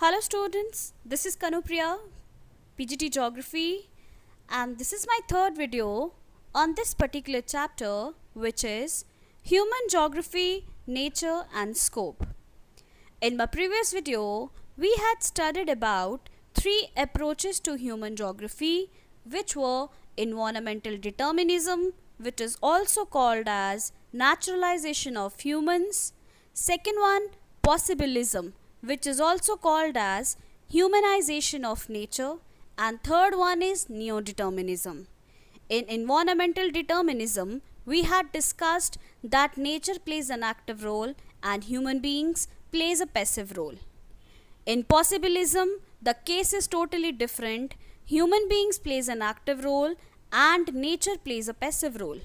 Hello students, this is Kanupriya, PGT Geography, and this is my third video on this particular chapter, which is Human Geography, Nature and Scope. In my previous video, we had studied about three approaches to human geography, which were environmental determinism, which is also called as naturalization of humans. Second one, possibilism, which is also called as humanization of nature, and third one is neo-determinism. In environmental determinism, we had discussed that nature plays an active role and human beings plays a passive role. In possibilism, the case is totally different. Human beings plays an active role and nature plays a passive role.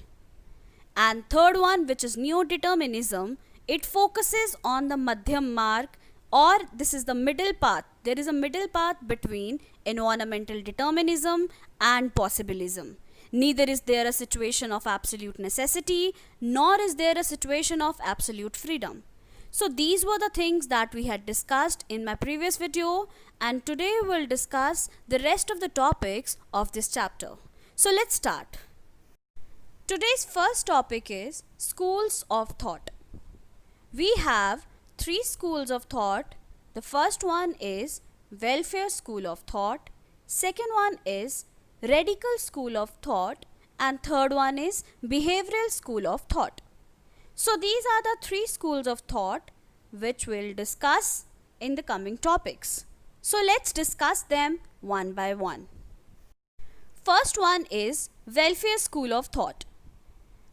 And third one, which is neo-determinism, it focuses on the Madhyam Marg, or this is the middle path. There is a middle path between environmental determinism and possibilism. Neither is there a situation of absolute necessity, nor is there a situation of absolute freedom. So these were the things that we had discussed in my previous video, and today we'll discuss the rest of the topics of this chapter. So let's start. Today's first topic is schools of thought. We have three schools of thought. The first one is welfare school of thought, second one is radical school of thought, and third one is behavioral school of thought. So these are the three schools of thought which we'll discuss in the coming topics. So let's discuss them one by one. First one is welfare school of thought.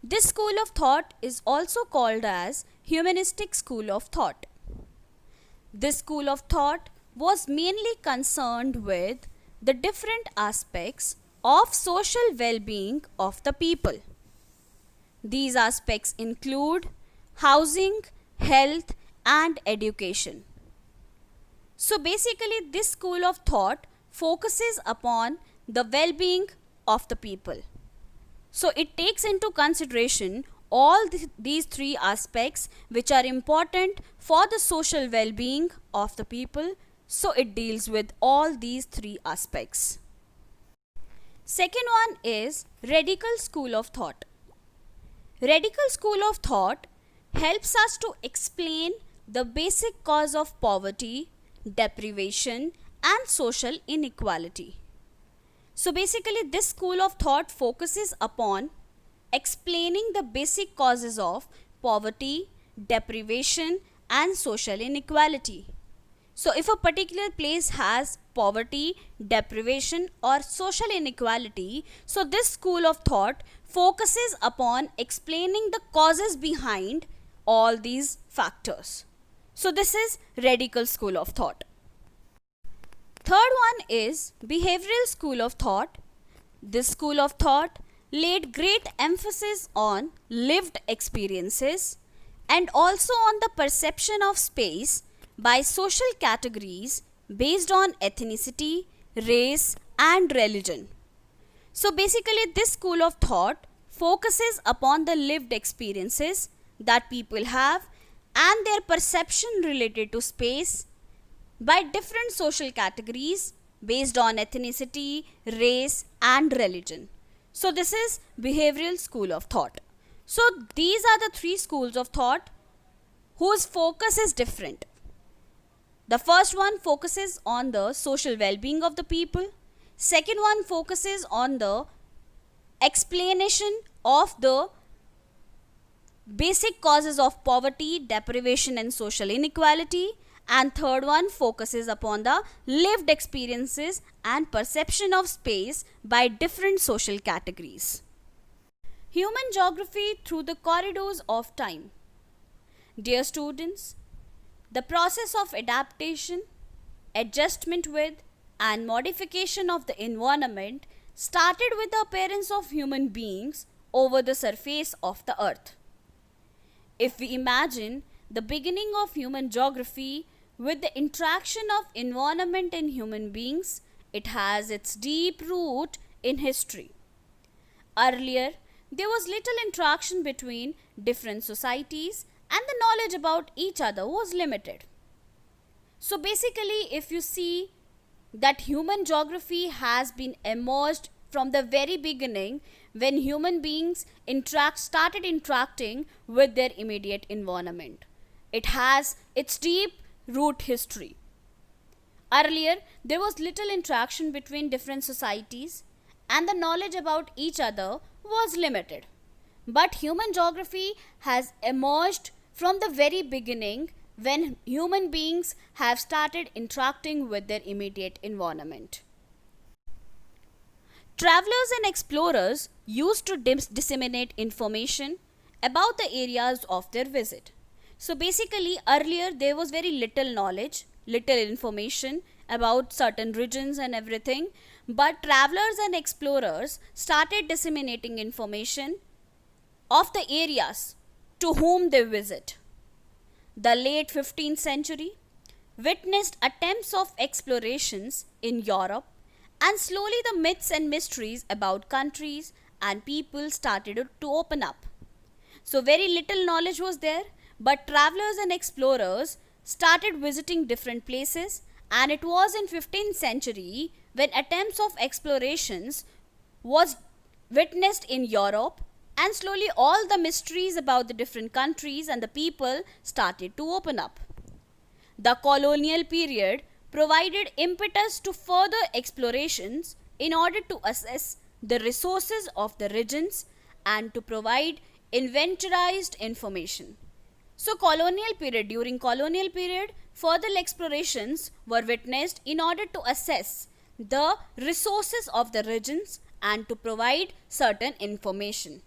This school of thought is also called as humanistic school of thought. This school of thought was mainly concerned with the different aspects of social well-being of the people. These aspects include housing, health, and education. So basically, this school of thought focuses upon the well-being of the people. So it takes into consideration all these three aspects which are important for the social well-being of the people. So it deals with all these three aspects. Second one is radical school of thought. Radical school of thought helps us to explain the basic cause of poverty, deprivation, and social inequality. So basically, this school of thought focuses upon explaining the basic causes of poverty, deprivation, and social inequality. So if a particular place has poverty, deprivation, or social inequality, so this school of thought focuses upon explaining the causes behind all these factors. So this is radical school of thought. Third one is behavioral school of thought. This school of thought laid great emphasis on lived experiences and also on the perception of space by social categories based on ethnicity, race, and religion. So basically, this school of thought focuses upon the lived experiences that people have and their perception related to space by different social categories based on ethnicity, race, and religion. So this is behavioral school of thought. So these are the three schools of thought whose focus is different. The first one focuses on the social well-being of the people. Second one focuses on the explanation of the basic causes of poverty, deprivation, and social inequality. And third one focuses upon the lived experiences and perception of space by different social categories. Human geography through the corridors of time. Dear students, the process of adaptation, adjustment with, and modification of the environment started with the appearance of human beings over the surface of the earth. If we imagine the beginning of human geography with the interaction of environment and human beings, it has its deep root in history. Earlier, there was little interaction between different societies and the knowledge about each other was limited. So basically, if you see that human geography has been emerged from the very beginning when human beings started interacting with their immediate environment. It has its deep root history. Earlier, there was little interaction between different societies and the knowledge about each other was limited. But human geography has emerged from the very beginning when human beings have started interacting with their immediate environment. Travelers and explorers used to disseminate information about the areas of their visit. So basically, earlier there was very little knowledge, little information about certain regions and everything, but travelers and explorers started disseminating information of the areas to whom they visit. The late 15th century witnessed attempts of explorations in Europe, and slowly the myths and mysteries about countries and people started to open up. So very little knowledge was there, but travelers and explorers started visiting different places, and it was in 15th century when attempts of explorations was witnessed in Europe, and slowly all the mysteries about the different countries and the people started to open up. The colonial period provided impetus to further explorations in order to assess the resources of the regions and to provide inventorized information. So during colonial period, further explorations were witnessed in order to assess the resources of the regions and to provide certain information.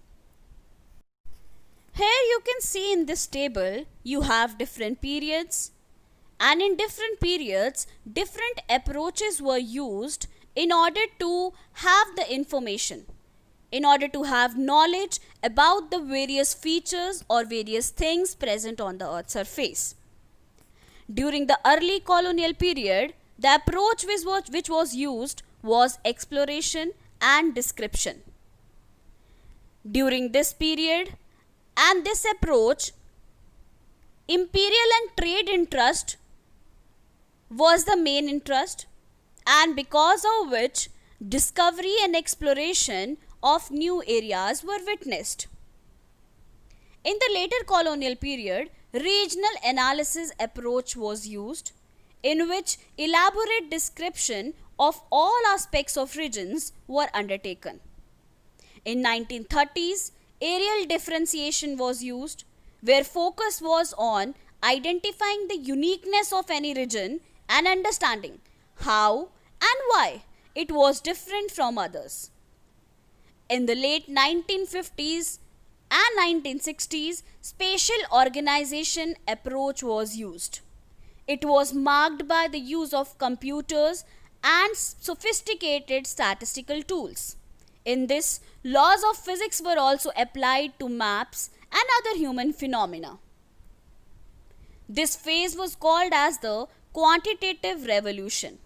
Here you can see in this table, you have different periods, and in different periods, different approaches were used in order to have the information, in order to have knowledge about the various features or various things present on the earth's surface. During the early colonial period, the approach which was used was exploration and description. During this period and this approach, imperial and trade interest was the main interest, and because of which discovery and exploration of new areas were witnessed. In the later colonial period, regional analysis approach was used, in which elaborate description of all aspects of regions were undertaken. In 1930s, areal differentiation was used, where focus was on identifying the uniqueness of any region and understanding how and why it was different from others. In the late 1950s and 1960s, spatial organization approach was used. It was marked by the use of computers and sophisticated statistical tools. In this, laws of physics were also applied to maps and other human phenomena. This phase was called as the quantitative revolution.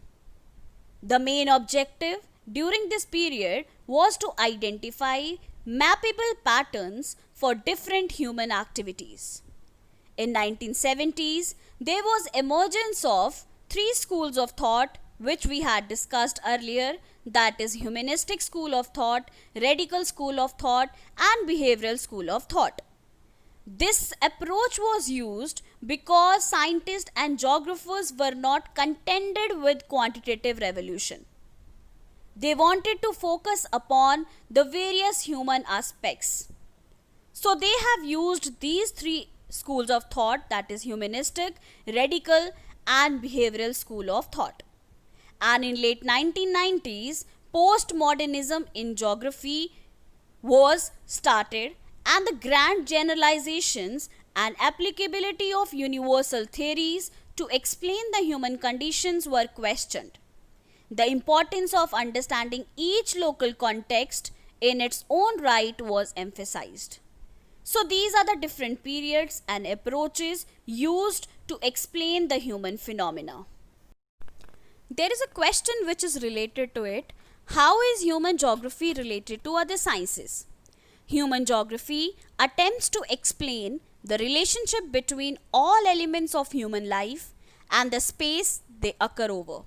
The main objective during this period was to identify mappable patterns for different human activities. In 1970s, there was emergence of three schools of thought which we had discussed earlier, that is humanistic school of thought, radical school of thought and behavioral school of thought. This approach was used because scientists and geographers were not contented with quantitative revolution. They wanted to focus upon the various human aspects. So they have used these three schools of thought, that is humanistic, radical and behavioral school of thought. And in late 1990s, postmodernism in geography was started, and the grand generalizations and applicability of universal theories to explain the human conditions were questioned. The importance of understanding each local context in its own right was emphasized. So these are the different periods and approaches used to explain the human phenomena. There is a question which is related to it. How is human geography related to other sciences? Human geography attempts to explain the relationship between all elements of human life and the space they occur over.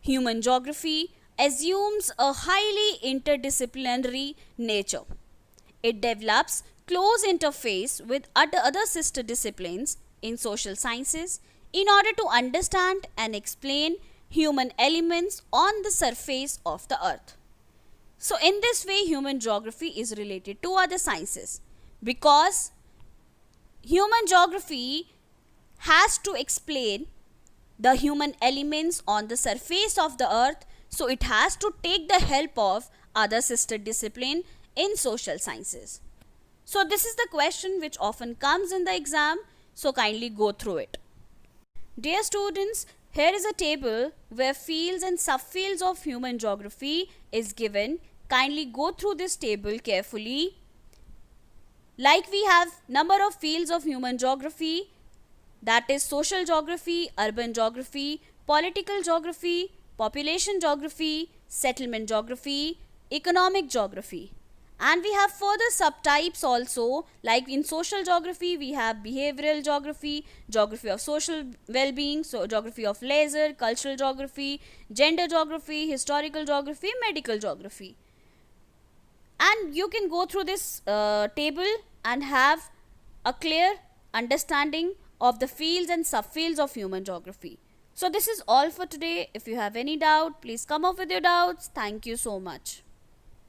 Human geography assumes a highly interdisciplinary nature. It develops close interface with other sister disciplines in social sciences in order to understand and explain human elements on the surface of the earth. So in this way, human geography is related to other sciences because human geography has to explain the human elements on the surface of the earth, so it has to take the help of other sister discipline in social sciences. So this is the question which often comes in the exam, so kindly go through it. Dear students, here is a table where fields and subfields of human geography is given. Kindly go through this table carefully. Like we have number of fields of human geography, that is social geography, urban geography, political geography, population geography, settlement geography, economic geography. And we have further subtypes also, like in social geography we have behavioral geography, geography of social well-being, so geography of leisure, cultural geography, gender geography, historical geography, medical geography. And you can go through this table and have a clear understanding of the fields and subfields of human geography. So this is all for today. If you have any doubt, please come up with your doubts. Thank you so much.